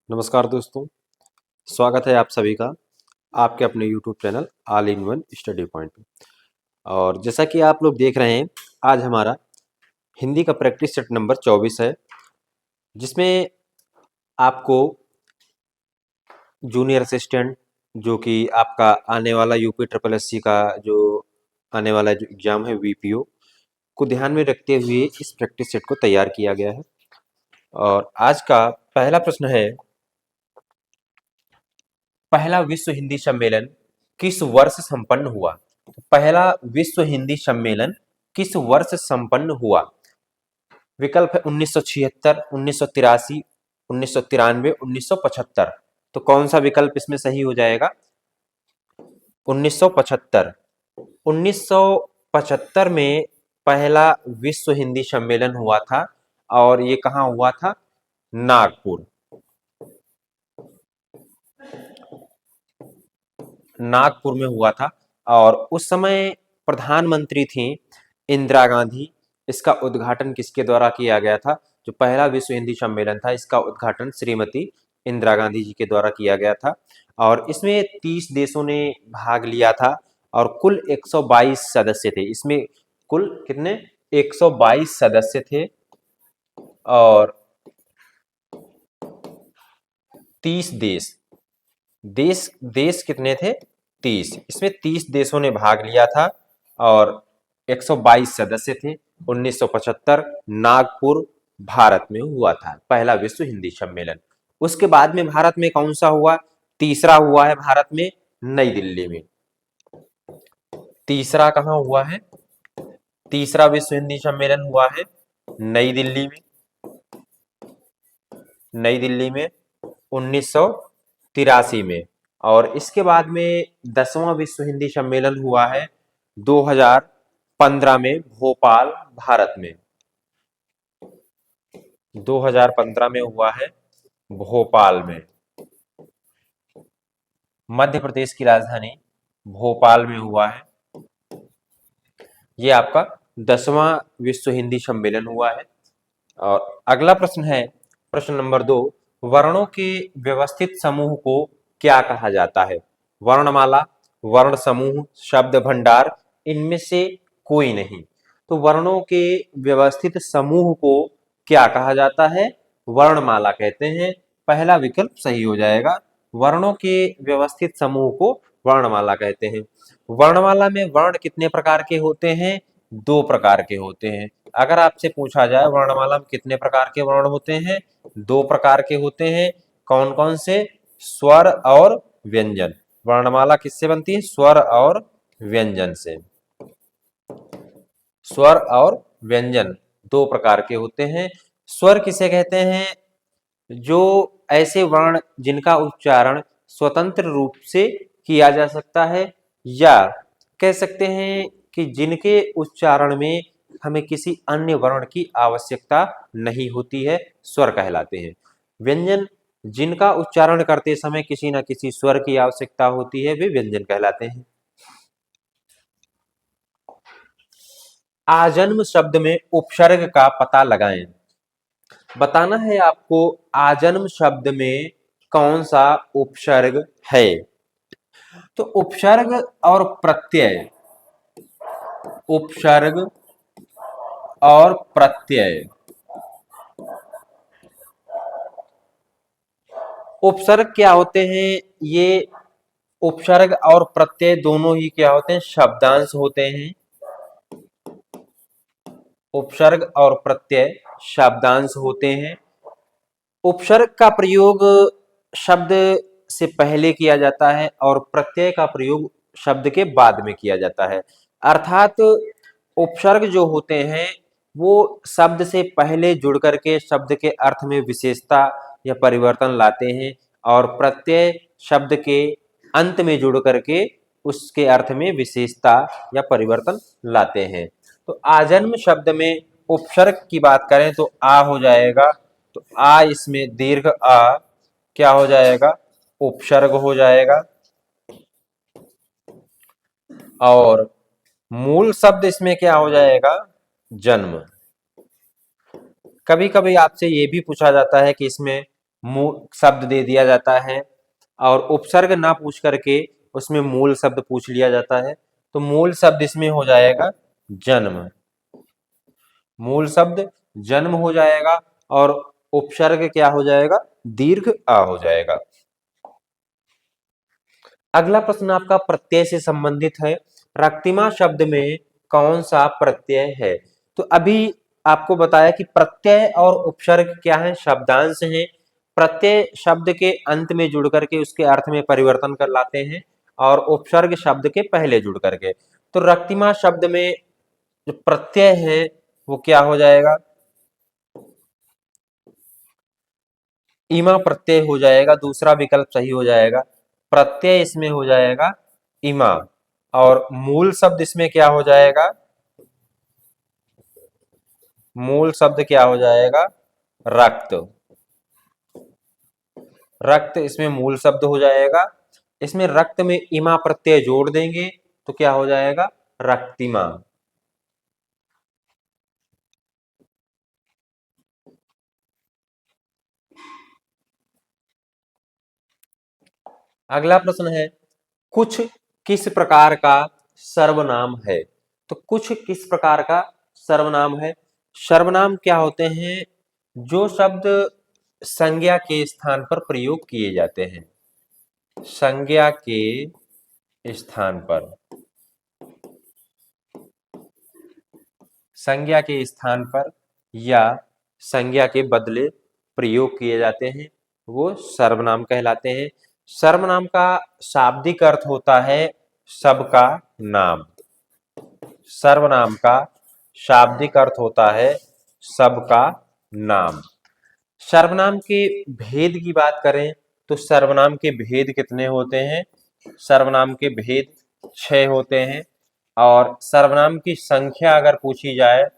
नमस्कार दोस्तों, स्वागत है आप सभी का आपके अपने YouTube channel all in one study point पे। और जैसा कि आप लोग देख रहे हैं, आज हमारा हिंदी का प्रैक्टिस सेट नंबर 24 है, जिसमें आपको जूनियर असिस्टेंट जो कि आपका आने वाला यूपी ट्रिपल एससी का जो आने वाला जो एग्ज़ाम है वीपीओ को ध्यान में रखते हुए इस प्रैक्टिस सेट को तैयार किया गया है। और आज का पहला प्रश्न है, पहला विश्व हिंदी सम्मेलन किस वर्ष संपन्न हुआ? पहला विश्व हिंदी सम्मेलन किस वर्ष संपन्न हुआ? विकल्प है 1976, 1983, 1993, 1975। तो कौन सा विकल्प इसमें सही हो जाएगा? 1975। 1975 में पहला विश्व हिंदी सम्मेलन हुआ था और ये कहाँ हुआ था? नागपुर। नागपुर में हुआ था और उस समय प्रधानमंत्री थी इंदिरा गांधी। इसका उद्घाटन किसके द्वारा किया गया था? जो पहला विश्व हिंदी सम्मेलन था, इसका उद्घाटन श्रीमती इंदिरा गांधी जी के द्वारा किया गया था और इसमें 30 देशों ने भाग लिया था और कुल 122 सदस्य थे। इसमें कुल कितने? 122 सदस्य थे और 30 देश कितने थे? 30। इसमें 30 देशों ने भाग लिया था और 122 सदस्य थे। 1975 नागपुर भारत में हुआ था पहला विश्व हिंदी सम्मेलन। उसके बाद में भारत में कौन सा हुआ? तीसरा हुआ है भारत में नई दिल्ली में। तीसरा कहाँ हुआ है? तीसरा विश्व हिंदी सम्मेलन हुआ है नई दिल्ली में। नई दिल्ली में 1983 में। और इसके बाद में 10वां विश्व हिंदी सम्मेलन हुआ है 2015 में भोपाल भारत में। 2015 में हुआ है भोपाल में। मध्य प्रदेश की राजधानी भोपाल में हुआ है। ये आपका 10वां विश्व हिंदी सम्मेलन हुआ है। और अगला प्रश्न है, प्रश्न नंबर 2, वर्णों के व्यवस्थित समूह को क्या कहा जाता है? वर्णमाला, वर्ण समूह, शब्द भंडार, इनमें से कोई नहीं। तो वर्णों के व्यवस्थित समूह को क्या कहा जाता है? वर्णमाला कहते हैं। पहला विकल्प सही हो जाएगा। वर्णों के व्यवस्थित समूह को वर्णमाला कहते हैं। वर्णमाला में वर्ण कितने प्रकार के होते हैं? 2 प्रकार के होते हैं। अगर आपसे पूछा जाए वर्णमाला में कितने प्रकार के वर्ण होते हैं? 2 प्रकार के होते हैं। कौन कौन से? स्वर और व्यंजन। वर्णमाला किससे बनती है? स्वर और व्यंजन से। स्वर और व्यंजन 2 प्रकार के होते हैं। स्वर किसे कहते हैं? जो ऐसे वर्ण जिनका उच्चारण स्वतंत्र रूप से किया जा सकता है, या कह सकते हैं कि जिनके उच्चारण में हमें किसी अन्य वर्ण की आवश्यकता नहीं होती है, स्वर कहलाते हैं। व्यंजन जिनका उच्चारण करते समय किसी न किसी स्वर की आवश्यकता होती है, वे व्यंजन कहलाते हैं। आजन्म शब्द में उपसर्ग का पता लगाएं। बताना है आपको आजन्म शब्द में कौन सा उपसर्ग है। तो उपसर्ग और प्रत्यय, उपसर्ग और प्रत्यय, उपसर्ग क्या होते हैं? ये उपसर्ग और प्रत्यय दोनों ही क्या होते हैं? शब्दांश होते हैं। उपसर्ग और प्रत्यय शब्दांश होते हैं। उपसर्ग का प्रयोग शब्द से पहले किया जाता है और प्रत्यय का प्रयोग शब्द के बाद में किया जाता है। अर्थात उपसर्ग जो होते हैं वो शब्द से पहले जुड़ करके शब्द के अर्थ में विशेषता या परिवर्तन लाते हैं और प्रत्यय शब्द के अंत में जुड़ करके उसके अर्थ में विशेषता या परिवर्तन लाते हैं। तो आजन्म शब्द में उपसर्ग की बात करें तो आ हो जाएगा। तो आ, इसमें दीर्घ आ क्या हो जाएगा? उपसर्ग हो जाएगा। और मूल शब्द इसमें क्या हो जाएगा? जन्म। कभी कभी आपसे ये भी पूछा जाता है कि इसमें शब्द दे दिया जाता है और उपसर्ग ना पूछ करके उसमें मूल शब्द पूछ लिया जाता है। तो मूल शब्द इसमें हो जाएगा जन्म, मूल शब्द जन्म हो जाएगा और उपसर्ग क्या हो जाएगा, दीर्घ आ हो जाएगा। अगला प्रश्न आपका प्रत्यय से संबंधित है। रक्तिमा शब्द में कौन सा प्रत्यय है? तो अभी आपको बताया कि प्रत्यय और उपसर्ग क्या है, शब्दांश है। प्रत्यय शब्द के अंत में जुड़ करके उसके अर्थ में परिवर्तन कर लाते हैं और उपसर्ग शब्द के पहले जुड़ करके। तो रक्तिमा शब्द में जो प्रत्यय है वो क्या हो जाएगा, इमा प्रत्यय हो जाएगा, दूसरा विकल्प सही हो जाएगा। प्रत्यय इसमें हो जाएगा इमा और मूल शब्द इसमें क्या हो जाएगा, मूल शब्द क्या हो जाएगा, रक्त। रक्त इसमें मूल शब्द हो जाएगा। इसमें रक्त में इमा प्रत्यय जोड़ देंगे तो क्या हो जाएगा, रक्तिमा। अगला प्रश्न है, कुछ किस प्रकार का सर्वनाम है? तो कुछ किस प्रकार का सर्वनाम है? सर्वनाम क्या होते हैं, जो शब्द संज्ञा के स्थान पर प्रयोग किए जाते हैं, संज्ञा के स्थान पर, संज्ञा के स्थान पर या संज्ञा के बदले प्रयोग किए जाते हैं, वो सर्वनाम कहलाते हैं। सर्वनाम का शाब्दिक अर्थ होता है सबका नाम। सर्वनाम का शाब्दिक अर्थ होता है सबका नाम। सर्वनाम के भेद की बात करें तो सर्वनाम के भेद कितने होते हैं? सर्वनाम के भेद 6 होते हैं और सर्वनाम की संख्या अगर पूछी जाए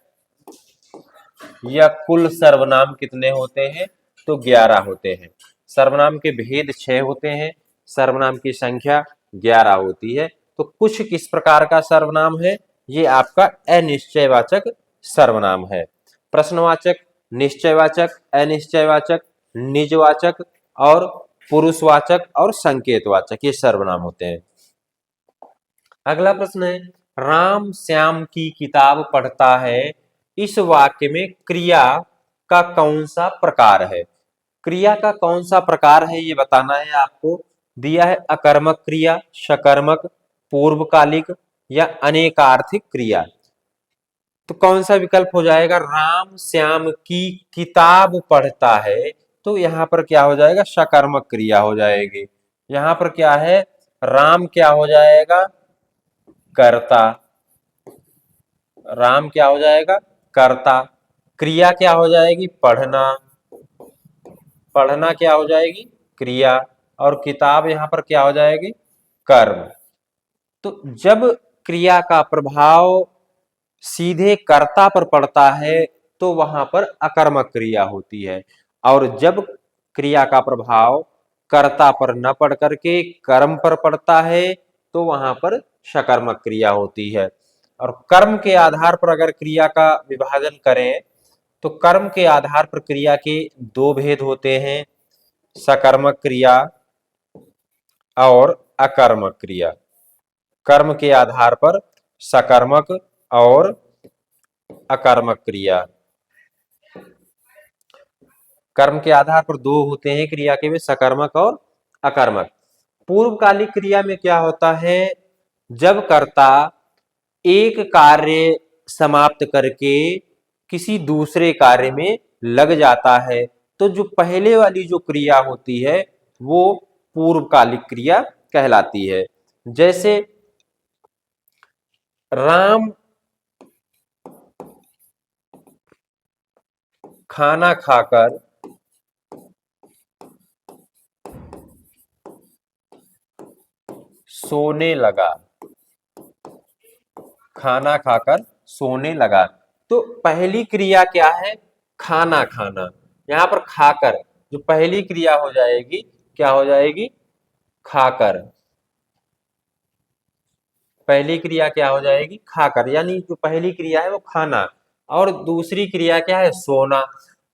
या कुल सर्वनाम कितने होते हैं तो 11 होते हैं। सर्वनाम के भेद 6 होते हैं, सर्वनाम की संख्या 11 होती है। तो कुछ किस प्रकार का सर्वनाम है, ये आपका अनिश्चयवाचक सर्वनाम है। प्रश्नवाचक, निश्चयवाचक, अनिश्चयवाचक, निजवाचक और पुरुषवाचक और संकेतवाचक, ये सर्वनाम होते हैं। अगला प्रश्न है, राम श्याम की किताब पढ़ता है, इस वाक्य में क्रिया का कौन सा प्रकार है? क्रिया का कौन सा प्रकार है ये बताना है आपको। दिया है अकर्मक क्रिया, सकर्मक, पूर्वकालिक या अनेकार्थिक क्रिया। तो कौन सा विकल्प हो जाएगा, राम श्याम की किताब पढ़ता है, तो यहां पर क्या हो जाएगा, सकर्मक क्रिया हो जाएगी। यहां पर क्या है, राम क्या हो जाएगा, कर्ता। राम क्या हो जाएगा, कर्ता। क्रिया क्या हो जाएगी, पढ़ना। पढ़ना क्या हो जाएगी, क्रिया। और किताब यहां पर क्या हो जाएगी, कर्म। तो जब क्रिया का प्रभाव सीधे कर्ता पर पड़ता है तो वहां पर अकर्मक क्रिया होती है और जब क्रिया का प्रभाव कर्ता पर न पड़ करके कर्म पर पड़ता है तो वहां पर सकर्मक क्रिया होती है। और कर्म के आधार पर अगर क्रिया का विभाजन करें तो कर्म के आधार पर क्रिया के 2 भेद होते हैं, सकर्मक क्रिया और अकर्मक क्रिया। कर्म के आधार पर सकर्मक और अकर्मक क्रिया। कर्म के आधार पर 2 होते हैं क्रिया के, वे सकर्मक और अकर्मक। पूर्वकालिक क्रिया में क्या होता है, जब कर्ता एक कार्य समाप्त करके किसी दूसरे कार्य में लग जाता है तो जो पहले वाली जो क्रिया होती है वो पूर्वकालिक क्रिया कहलाती है। जैसे राम खाना खाकर सोने लगा, खाना खाकर सोने लगा। तो पहली क्रिया क्या है, खाना खाना। यहां पर खाकर जो पहली क्रिया हो जाएगी क्या हो जाएगी, खाकर। पहली क्रिया क्या हो जाएगी, खाकर, यानी जो पहली क्रिया है वो खाना और दूसरी क्रिया क्या है, सोना।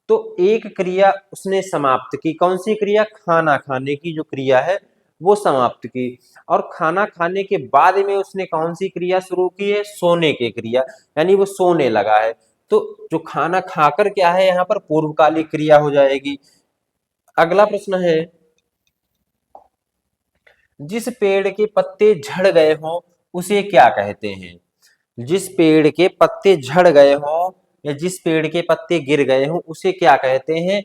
तो एक क्रिया उसने समाप्त की, कौन सी क्रिया? खाना खाने की जो क्रिया है वो समाप्त की। और खाना खाने के बाद में उसने कौन सी क्रिया शुरू की है? सोने की क्रिया, यानी वो सोने लगा है। तो जो खाना खाकर क्या है यहाँ पर पूर्वकालिक क्रिया हो जाएगी। अगला प्रश्न है, जिस पेड़ के पत्ते झड़ गए हों उसे क्या कहते हैं? जिस पेड़ के पत्ते झड़ गए हों या जिस पेड़ के पत्ते गिर गए हों उसे क्या कहते हैं?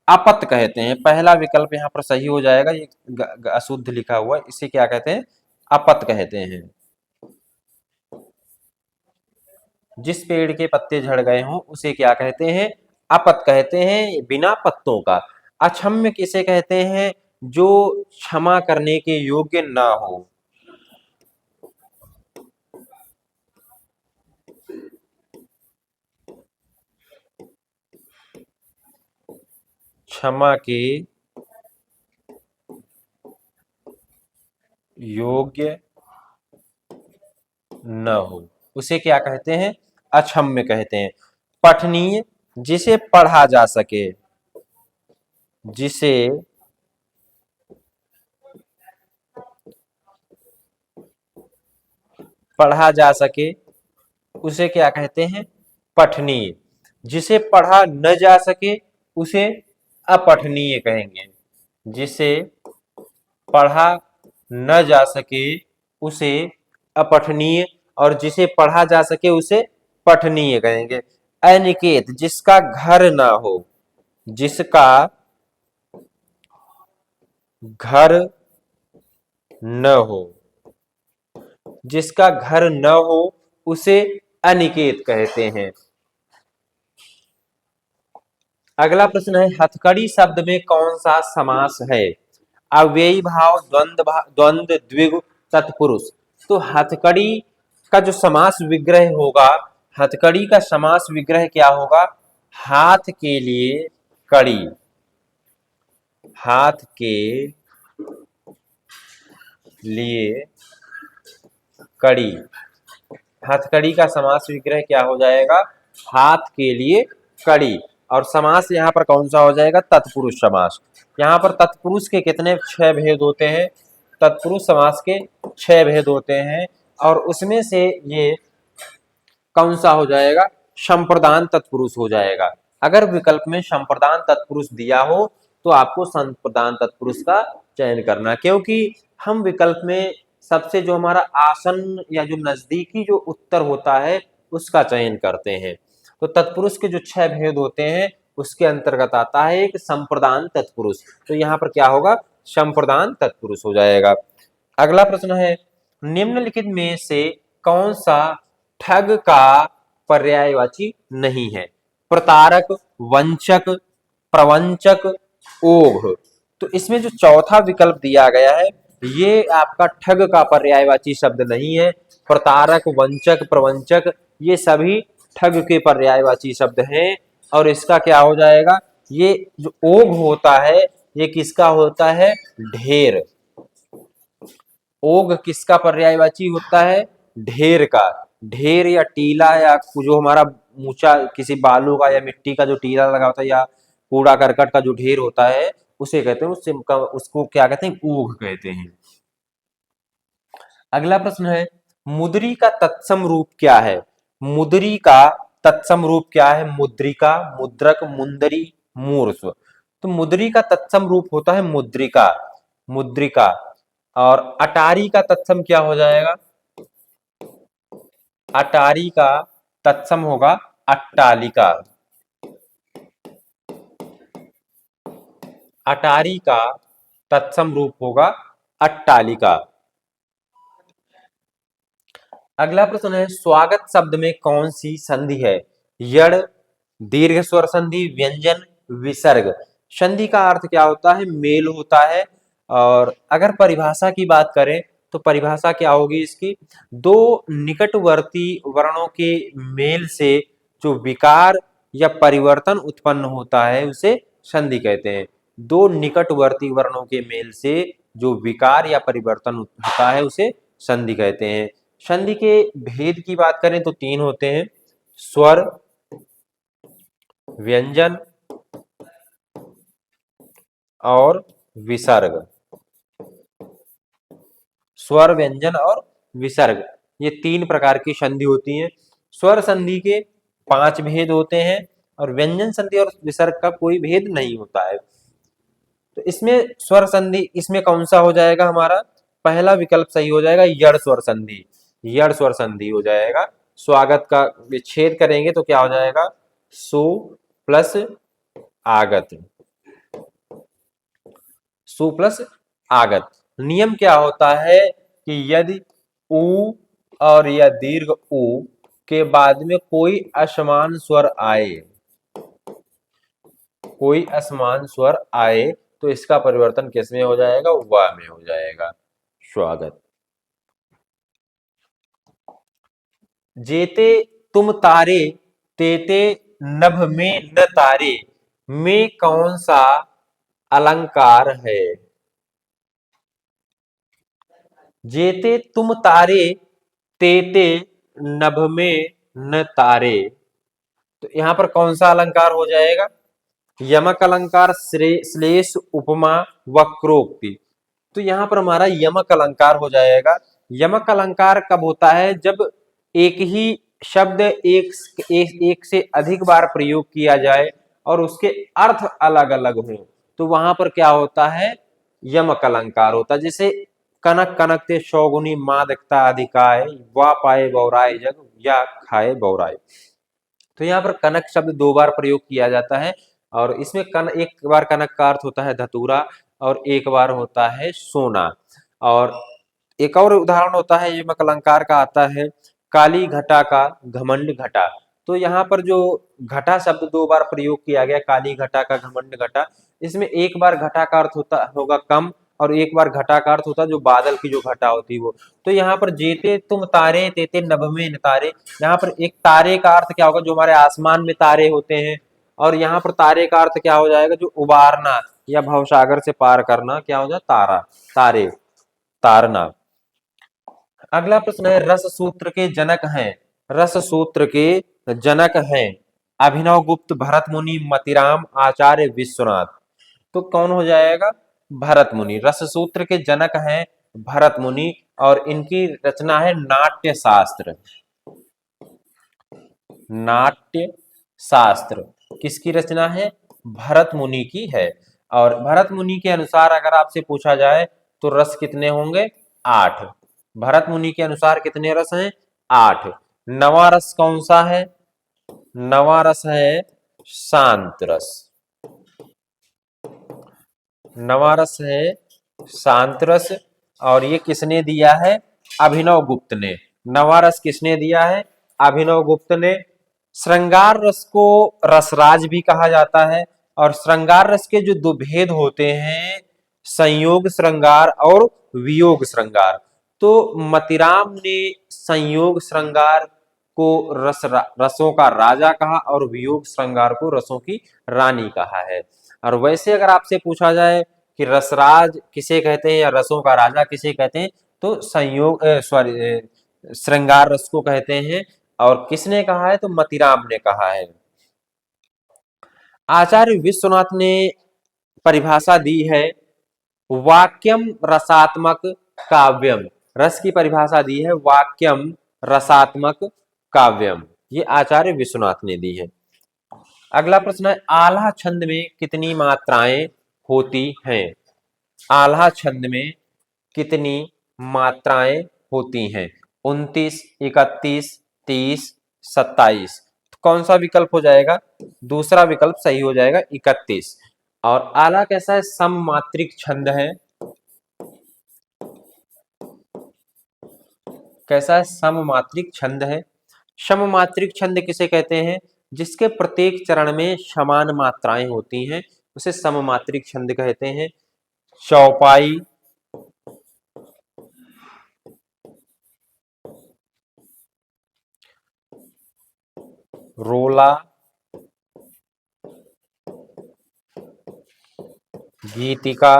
अपत कहते हैं। पहला विकल्प यहाँ पर सही हो जाएगा, ये अशुद्ध लिखा हुआ है, इसे क्या कहते हैं? अपत कहते हैं। जिस पेड़ के पत्ते झड़ गए हों उसे क्या कहते हैं? अपत कहते हैं, बिना पत्तों का। अक्षम्य किसे कहते हैं? जो क्षमा करने के योग्य ना हो। क्षमा के योग्य न हो उसे क्या कहते हैं? अक्षम्य कहते हैं। पठनीय, जिसे पढ़ा जा सके, जिसे पढ़ा जा सके उसे क्या कहते हैं? पठनीय। जिसे पढ़ा न जा सके उसे अपठनीय कहेंगे। जिसे पढ़ा न जा सके उसे अपठनीय, और जिसे पढ़ा जा सके उसे पठनीय कहेंगे। अनिकेत, जिसका घर ना हो, जिसका घर न हो, जिसका घर न हो उसे अनिकेत कहते हैं। अगला प्रश्न है, हथकड़ी शब्द में कौन सा समास है? अव्ययी भाव, द्वंद्व, द्विगु, तत्पुरुष। तो हथकड़ी का जो समास विग्रह होगा, हथकड़ी का समास विग्रह क्या होगा? हाथ के लिए कड़ी, हाथ के लिए कड़ी। हथकड़ी का समास विग्रह क्या हो जाएगा? हाथ के लिए कड़ी। और समास यहाँ पर कौन सा हो जाएगा? तत्पुरुष समास। यहाँ पर तत्पुरुष के कितने 6 भेद होते हैं? तत्पुरुष समास के 6 भेद होते हैं, और उसमें से ये कौन सा हो जाएगा? संप्रदान तत्पुरुष हो जाएगा। अगर विकल्प में संप्रदान तत्पुरुष दिया हो तो आपको संप्रदान तत्पुरुष का चयन करना, क्योंकि हम विकल्प में सबसे जो हमारा आसन या जो नजदीकी जो उत्तर होता है उसका चयन करते हैं। तो तत्पुरुष के जो 6 भेद होते हैं उसके अंतर्गत आता है एक संप्रदान तत्पुरुष। तो यहाँ पर क्या होगा? संप्रदान तत्पुरुष हो जाएगा। अगला प्रश्न है, निम्नलिखित में से कौन सा ठग का पर्यायवाची नहीं है? प्रतारक, वंचक, प्रवंचक, ओघ। तो इसमें जो चौथा विकल्प दिया गया है ये आपका ठग का पर्यायवाची शब्द नहीं है। प्रतारक, वंचक, प्रवंचक ये सभी ठग के पर्यायवाची शब्द हैं। और इसका क्या हो जाएगा? ये जो ओघ होता है ये किसका होता है? ढेर। ओघ किसका पर्यायवाची होता है? ढेर का। ढेर या टीला या जो हमारा ऊंचा किसी बालू का या मिट्टी का जो टीला लगा होता है या कूड़ा करकट का जो ढेर होता है उसे कहते हैं, उसको क्या कहते हैं? ऊघ कहते हैं। अगला प्रश्न है, मुद्री का तत्सम रूप क्या है? मुद्री का तत्सम रूप क्या है? मुद्रिका, मुद्रक, मुंदरी, मूर्ध्व। तो मुद्री का तत्सम रूप होता है मुद्रिका, मुद्रिका। और अटारी का तत्सम क्या हो जाएगा? अटारी का तत्सम होगा अट्टालिका। अटारी का तत्सम रूप होगा अट्टालिका। अगला प्रश्न है, स्वागत शब्द में कौन सी संधि है? यड़, दीर्घ स्वर संधि, व्यंजन, विसर्ग। संधि का अर्थ क्या होता है? मेल होता है। और अगर परिभाषा की बात करें तो परिभाषा क्या होगी इसकी? दो निकटवर्ती वर्णों के मेल से जो विकार या परिवर्तन उत्पन्न होता है उसे संधि कहते हैं। दो निकटवर्ती वर्णों के मेल से जो विकार या परिवर्तन होता है उसे संधि कहते हैं। संधि के भेद की बात करें तो 3 होते हैं: स्वर, व्यंजन और विसर्ग, स्वर व्यंजन और विसर्ग, ये 3 प्रकार की संधि होती हैं। स्वर संधि के 5 भेद होते हैं और व्यंजन संधि और विसर्ग का कोई भेद नहीं होता है। तो इसमें स्वर संधि, इसमें कौन सा हो जाएगा हमारा? पहला विकल्प सही हो जाएगा, यड़ स्वर संधि। यड़ स्वर संधि हो जाएगा। स्वागत का विच्छेद करेंगे तो क्या हो जाएगा? सु प्लस आगत, सु प्लस आगत। नियम क्या होता है कि यदि उ और या दीर्घ उ के बाद में कोई असमान स्वर आए, कोई असमान स्वर आए, तो इसका परिवर्तन किस में हो जाएगा? वा में हो जाएगा। स्वागत। जेते तुम तारे, तेते नभ में न तारे, में कौन सा अलंकार है? जेते तुम तारे, तेते नभ में न तारे, तो यहां पर कौन सा अलंकार हो जाएगा? यमक अलंकार, श्लेष, उपमा, वक्रोक्ति। तो यहां पर हमारा यमक अलंकार हो जाएगा। यमक अलंकार कब होता है? जब एक ही शब्द एक से अधिक बार प्रयोग किया जाए और उसके अर्थ अलग अलग हो, तो वहां पर क्या होता है? यमक अलंकार होता है। जैसे कनक कनक ते शौगुनी मादकता अधिकाय, वा पाए बौराय जग, या खाए बौराय। तो यहाँ पर कनक शब्द 2 बार प्रयोग किया जाता है और इसमें एक बार कनक का अर्थ होता है धतूरा और एक बार होता है सोना। और एक और उदाहरण होता है यमक अलंकार का, आता है काली घटा का घमंड घटा। तो यहाँ पर जो घटा शब्द 2 बार प्रयोग किया गया, काली घटा का घमंड घटा, इसमें एक बार घटा का अर्थ होता होगा कम और एक बार घटा का अर्थ होता है जो बादल की जो घटा होती है वो। तो यहाँ पर जेते तुम तारे, तेते नभ में न तारे, यहाँ पर एक तारे का अर्थ क्या होगा? जो हमारे आसमान में तारे होते हैं। और यहाँ पर तारे का अर्थ क्या हो जाएगा? जो उबारना या भवसागर से पार करना, क्या हो जाए? तारा, तारे, तारना। अगला प्रश्न है, रस सूत्र के जनक हैं, रस सूत्र के जनक हैं अभिनव गुप्त, भरत मुनि, मतिराम, आचार्य विश्वनाथ। तो कौन हो जाएगा? भरत मुनि। रस सूत्र के जनक हैं भरत मुनि और इनकी रचना है नाट्य शास्त्र। नाट्य शास्त्र किसकी रचना है? भरत मुनि की है। और भरत मुनि के अनुसार अगर आपसे पूछा जाए तो रस कितने होंगे? 8। भरत मुनि के अनुसार कितने रस हैं? 8। नवा रस कौन सा है? नवा रस है शांत रस। नवा रस है शांत रस। और ये किसने दिया है? अभिनव गुप्त ने। नवा रस किसने दिया है? अभिनव गुप्त ने। श्रृंगार रस को रसराज भी कहा जाता है। और श्रृंगार रस के जो 2 भेद होते हैं, संयोग श्रृंगार और वियोग श्रृंगार, तो मतिराम ने संयोग श्रृंगार को रसों का राजा कहा और वियोग श्रृंगार को रसों की रानी कहा है। और वैसे अगर आपसे पूछा जाए कि रसराज किसे कहते हैं या रसों का राजा किसे कहते हैं, तो संयोग सॉरी श्रृंगार रस को कहते हैं। और किसने कहा है? तो मतिराम ने कहा है। आचार्य विश्वनाथ ने परिभाषा दी है, वाक्यम रसात्मक काव्यम। रस की परिभाषा दी है वाक्यम रसात्मक काव्यम, ये आचार्य विश्वनाथ ने दी है। अगला प्रश्न है, आल्हा छंद में कितनी मात्राएं होती हैं? आल्हा छंद में कितनी मात्राएं होती हैं? 29, 31, 30, 27। कौन सा विकल्प हो जाएगा? दूसरा विकल्प सही हो जाएगा, 31। और आला कैसा है? सममात्रिक छंद है। कैसा है? सममात्रिक छंद है। सममात्रिक छंद किसे कहते हैं? जिसके प्रत्येक चरण में समान मात्राएं होती हैं, उसे सममात्रिक छंद कहते हैं। चौपाई, रोला, गीतिका,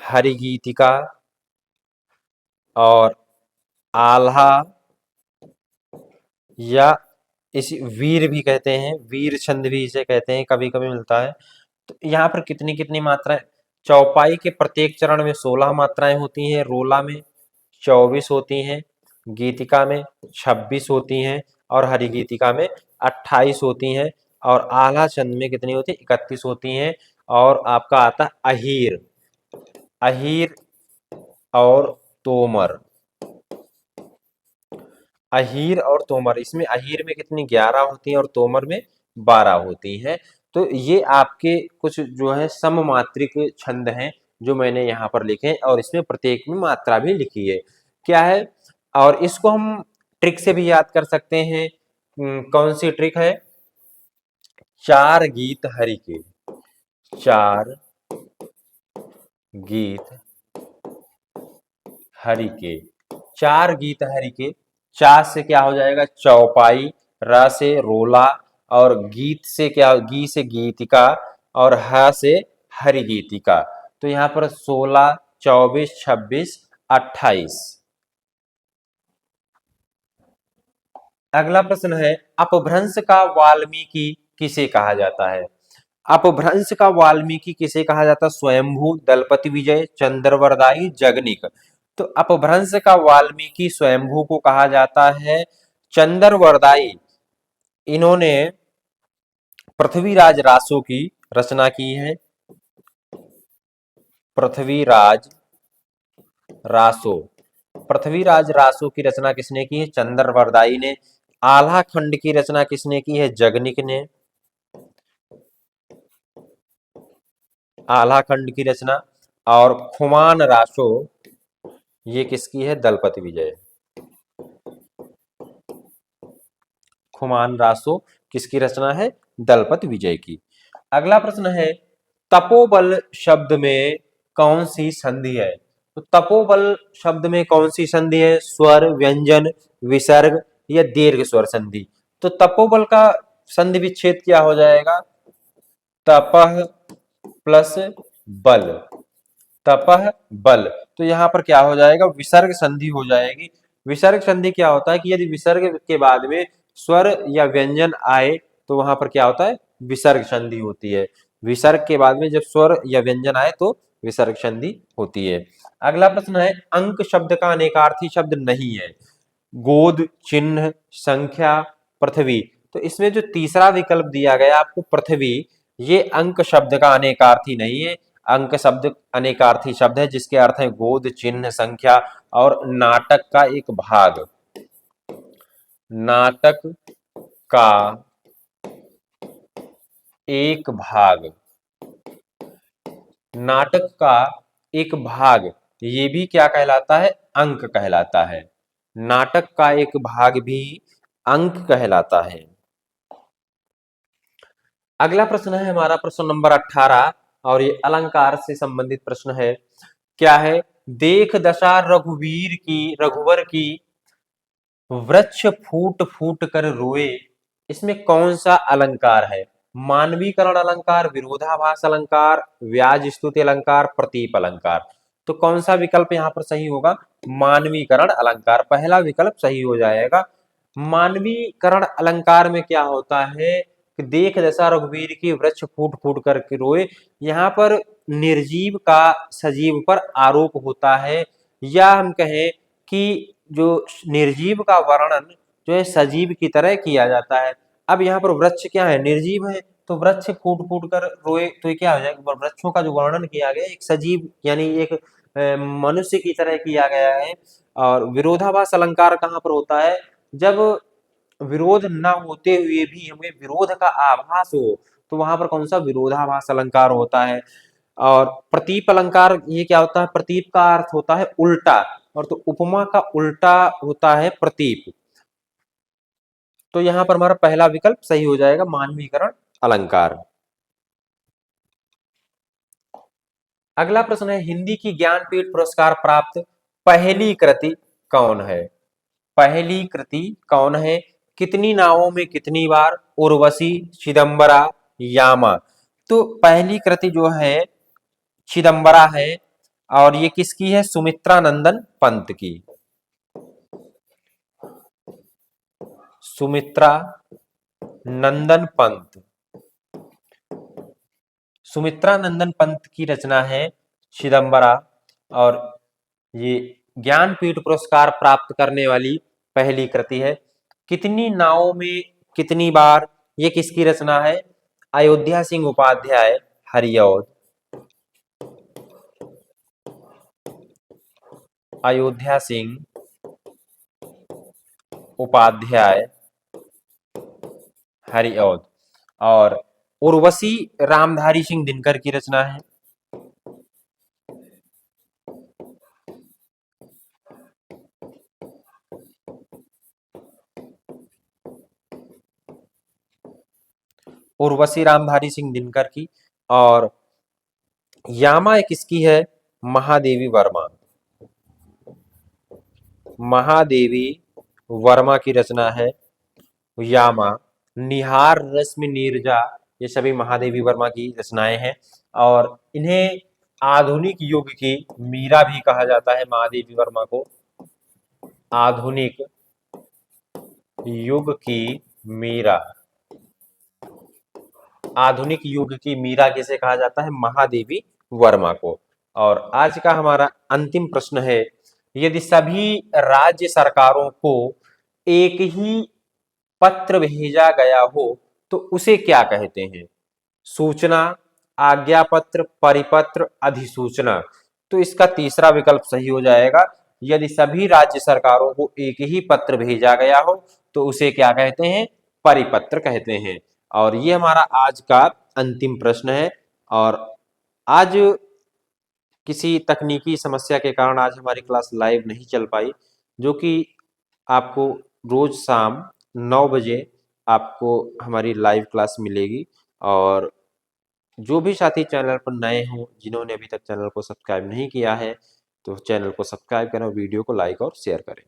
हरिगीतिका और आल्हा, या इसी वीर भी कहते हैं, वीर छंद भी इसे कहते हैं, कभी कभी मिलता है। तो यहाँ पर कितनी कितनी मात्राएं, चौपाई के प्रत्येक चरण में 16 मात्राएं होती हैं, रोला में 24 होती हैं, गीतिका में 26 होती हैं और हरिगीतिका में 28 होती हैं, और आल्हा छंद में कितनी होती है, 31 होती हैं। और आपका आता है अहीर, अहीर और तोमर, अहीर और तोमर, इसमें अहीर में कितनी 11 होती हैं और तोमर में 12 होती हैं। तो ये आपके कुछ जो है सममात्रिक छंद हैं जो मैंने यहाँ पर लिखे हैं, और इसमें प्रत्येक में मात्रा भी लिखी है क्या है। और इसको हम ट्रिक से भी याद कर सकते हैं। कौन सी ट्रिक है? चार गीत हरि के, चार गीत हरि के, चार गीत हरि के, चा से क्या हो जाएगा, चौपाई, र से रोला, और गीत से क्या, गी से गीतिका, और ह से हरिगीतिका। तो यहाँ पर 16, 24, 26, 28। अगला प्रश्न है, अपभ्रंश का वाल्मीकि किसे कहा जाता है? अपभ्रंश का वाल्मीकि किसे कहा जाता है? स्वयंभू, दलपति विजय, चंद्रवरदाई, जगनिक। तो अपभ्रंश का वाल्मीकि स्वयंभू को कहा जाता है। चंद्रवरदाई, इन्होंने पृथ्वीराज रासो की रचना की है। पृथ्वीराज रासो, पृथ्वीराज रासो की रचना किसने की है? चंद्रवरदाई ने। आल्हा खंड की रचना किसने की है? जगनिक ने। आल्हा खंड की रचना। और खुमान रासो, ये किसकी है? दलपति विजय। खुमान रासो किसकी रचना है? दलपति विजय की। अगला प्रश्न है, तपोबल शब्द में कौन सी संधि है? तो तपोबल शब्द में कौन सी संधि है? स्वर, व्यंजन, विसर्ग या दीर्घ स्वर संधि। तो तपोबल का संधि विच्छेद क्या हो जाएगा? तपह प्लस बल, तपह बल। तो यहाँ पर क्या हो जाएगा? विसर्ग संधि हो जाएगी। विसर्ग संधि क्या होता है कि यदि विसर्ग के बाद में स्वर या व्यंजन आए तो वहां पर क्या होता है? विसर्ग संधि होती है। विसर्ग के बाद में जब स्वर या व्यंजन आए तो विसर्ग संधि होती है। अगला प्रश्न है, अंक शब्द का अनेकार्थी शब्द नहीं है। गोद, चिन्ह, संख्या, पृथ्वी। तो इसमें जो तीसरा विकल्प दिया गया आपको पृथ्वी, ये अंक शब्द का अनेकार्थी नहीं है। अंक शब्द अनेकार्थी शब्द है जिसके अर्थ है गोद, चिन्ह, संख्या और नाटक का एक भाग। नाटक का एक भाग, नाटक का एक भाग, ये भी क्या कहलाता है? अंक कहलाता है। नाटक का एक भाग भी अंक कहलाता है। अगला प्रश्न है हमारा प्रश्न नंबर 18, और ये अलंकार से संबंधित प्रश्न है। क्या है? देख दशा रघुवीर की, रघुवर की, वृक्ष फूट फूट कर रोए, इसमें कौन सा अलंकार है? मानवीकरण अलंकार, विरोधाभास अलंकार, व्याज स्तुति अलंकार, प्रतीप अलंकार। तो कौन सा विकल्प यहाँ पर सही होगा? मानवीकरण अलंकार, पहला विकल्प सही हो जाएगा। मानवीकरण अलंकार में क्या होता है कि देख दशा रघुवीर की, वृक्ष फूट फूट कर रोए, यहाँ पर निर्जीव का सजीव पर आरोप होता है, या हम कहें कि जो निर्जीव का वर्णन जो है सजीव की तरह किया जाता है। अब यहाँ पर वृक्ष क्या है? निर्जीव है, तो वृक्ष फूट फूट कर रोए, तो ये क्या हो जाएगा? वृक्षों का जो वर्णन किया गया एक सजीव यानी एक मनुष्य की तरह किया गया है। और विरोधाभास अलंकार कहाँ पर होता है? जब विरोध न होते हुए भी हमें विरोध का आभास हो, तो वहां पर कौन सा? विरोधाभास अलंकार होता है। और प्रतीप अलंकार ये क्या होता है? प्रतीप का अर्थ होता है उल्टा, और तो उपमा का उल्टा होता है प्रतीप। तो यहां पर हमारा पहला विकल्प सही हो जाएगा, मानवीकरण अलंकार। अगला प्रश्न है, हिंदी की ज्ञानपीठ पुरस्कार प्राप्त पहली कृति कौन है? पहली कृति कौन है? कितनी नावों में कितनी बार, उर्वशी, चिदंबरा, यामा। तो पहली कृति जो है चिदंबरा है, और ये किसकी है? सुमित्रा नंदन पंत की। सुमित्रा नंदन पंत। सुमित्रा नंदन पंत की रचना है चिदंबरा, और ये ज्ञानपीठ पुरस्कार प्राप्त करने वाली पहली कृति है। कितनी नावों में कितनी बार, ये किसकी रचना है? अयोध्या सिंह उपाध्याय हरिऔध। अयोध्या सिंह उपाध्याय हरिऔध। और उर्वशी रामधारी सिंह दिनकर की रचना है। उर्वशी रामधारी सिंह दिनकर की। और यामा एक किसकी है? महादेवी वर्मा। महादेवी वर्मा की रचना है यामा। निहार, रश्मि, नीरजा, ये सभी महादेवी वर्मा की रचनाएं हैं। और इन्हें आधुनिक युग की मीरा भी कहा जाता है। महादेवी वर्मा को आधुनिक युग की मीरा, आधुनिक युग की मीरा किसे कहा जाता है? महादेवी वर्मा को। और आज का हमारा अंतिम प्रश्न है, यदि सभी राज्य सरकारों को एक ही पत्र भेजा गया हो तो उसे क्या कहते हैं? सूचना, आज्ञा पत्र, परिपत्र, अधिसूचना। तो इसका तीसरा विकल्प सही हो जाएगा। यदि सभी राज्य सरकारों को एक ही पत्र भेजा गया हो तो उसे क्या कहते हैं? परिपत्र कहते हैं। और ये हमारा आज का अंतिम प्रश्न है। और आज किसी तकनीकी समस्या के कारण आज हमारी क्लास लाइव नहीं चल पाई, जो कि आपको रोज शाम 9 बजे आपको हमारी लाइव क्लास मिलेगी। और जो भी साथी चैनल पर नए हों, जिन्होंने अभी तक चैनल को सब्सक्राइब नहीं किया है, तो चैनल को सब्सक्राइब करें, वीडियो को लाइक और शेयर करें।